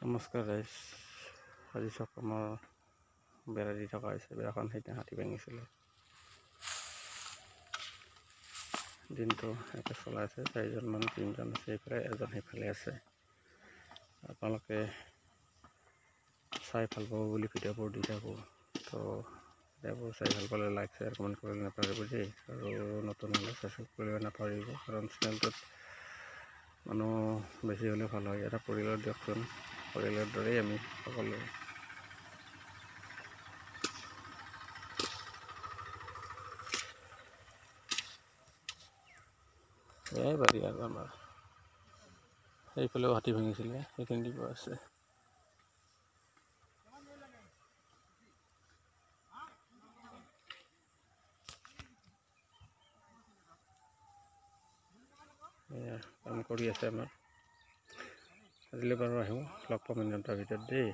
নমস্কাৰ গাইজ, আজি চক আমাৰ বেৰা দি থকা হৈছে। বেৰাখন সেইদিনা হাতী ভাঙিছিলে। দিনটো একে চলাই আছে। 4জন মানুহ, 3জন আছে এইফালে, এজন সেইফালে আছে। আপোনালোকে চাই ভাল পাব বুলি ভিডিঅ'বোৰ দি থাকোঁ। তো ভিডিঅ'বোৰ চাই ভাল পালে লাইক, শ্বেয়াৰ, কমেণ্ট কৰিবলৈ নাপাহৰিব দেই। আৰু নতুন হ'লে ছাবস্ক্ৰাইব কৰিব নাপাহৰিব, কাৰণ চেনেলটোত মানুহ বেছি হ'লে ভাল হয়। এটা পৰিয়ালৰ দিয়কচোন, পৰিয়ালৰ দৰেই আমি সকলোৱে। এয়াই বাৰী আৰু আমাৰ সেইফালেও হাতী ভাঙিছিলে, সেইখিনি দিব আছে। এয়া কাম কৰি আছে আমাৰ। আজিলৈ বাৰু আহিব, লগ পাম এদিন তাৰ ভিতৰত দেই।